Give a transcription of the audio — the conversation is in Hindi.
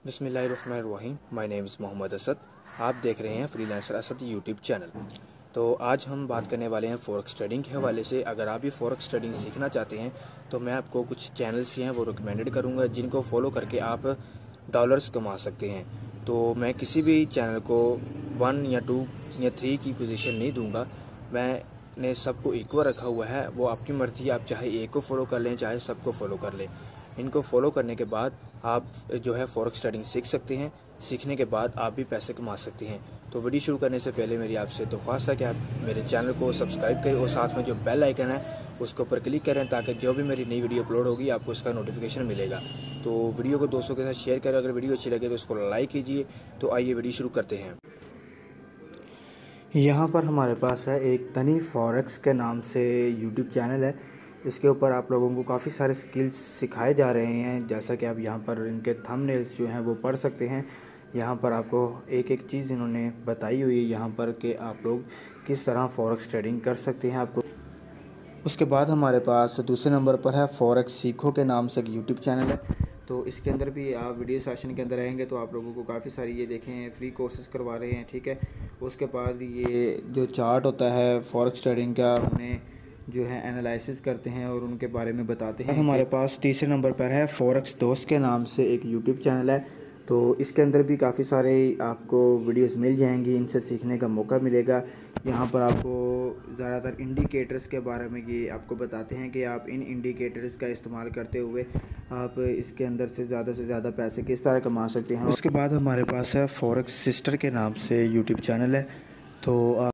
बिस्मिल्लाहिर्रहमानिर्रहीम। My name is Mohammad Asad. आप देख रहे हैं फ्रीलांसर असद यूट्यूब चैनल। तो आज हम बात करने वाले हैं फॉरेक्स ट्रेडिंग के हवाले से। अगर आप भी फॉरेक्स ट्रेडिंग सीखना चाहते हैं तो मैं आपको कुछ चैनल्स हैं वो रिकमेंडेड करूंगा जिनको फॉलो करके आप डॉलर्स कमा सकते हैं। तो मैं किसी भी चैनल को 1 या 2 या 3 की पोजीशन नहीं दूंगा। मैंने सबको इक्वल रखा हुआ है। वो आपकी मर्ज़ी, आप चाहे एक को फॉलो कर लें चाहे सबको फॉलो कर लें। इनको फॉलो करने के बाद आप जो है फॉरेक्स ट्रेडिंग सीख सकते हैं। सीखने के बाद आप भी पैसे कमा सकते हैं। तो वीडियो शुरू करने से पहले मेरी आपसे दरख्वास्त है कि आप मेरे चैनल को सब्सक्राइब करें और साथ में जो बेल आइकन है उसके ऊपर क्लिक करें ताकि जो भी मेरी नई वीडियो अपलोड होगी आपको उसका नोटिफिकेशन मिलेगा। तो वीडियो को दोस्तों के साथ शेयर करें। अगर वीडियो अच्छी लगे तो उसको लाइक कीजिए। तो आइए वीडियो शुरू करते हैं। यहाँ पर हमारे पास है एक तनी फॉरेक्स के नाम से यूट्यूब चैनल है। इसके ऊपर आप लोगों को काफ़ी सारे स्किल्स सिखाए जा रहे हैं, जैसा कि आप यहाँ पर इनके थंबनेल्स जो हैं वो पढ़ सकते हैं। यहाँ पर आपको एक एक चीज़ इन्होंने बताई हुई है यहाँ पर कि आप लोग किस तरह फॉरेक्स ट्रेडिंग कर सकते हैं। आपको उसके बाद हमारे पास दूसरे नंबर पर है फॉरेक्स सीखो के नाम से एक यूट्यूब चैनल है। तो इसके अंदर भी आप वीडियो सेशन के अंदर रहेंगे तो आप लोगों को काफ़ी सारी ये देखें फ्री कोर्सेज करवा रहे हैं, ठीक है। उसके बाद ये जो चार्ट होता है फॉरेक्स ट्रेडिंग का, उन्हें जो है एनालिसिस करते हैं और उनके बारे में बताते हैं। हमारे पास तीसरे नंबर पर है फॉरेक्स दोस्त के नाम से एक यूट्यूब चैनल है। तो इसके अंदर भी काफ़ी सारे आपको वीडियोस मिल जाएंगी, इनसे सीखने का मौका मिलेगा। यहाँ पर आपको ज़्यादातर इंडिकेटर्स के बारे में ये आपको बताते हैं कि आप इन इंडिकेटर्स का इस्तेमाल करते हुए आप इसके अंदर से ज़्यादा पैसे किस तरह कमा सकते हैं। उसके बाद हमारे पास है फॉरेक्स सिस्टर के नाम से यूट्यूब चैनल है। तो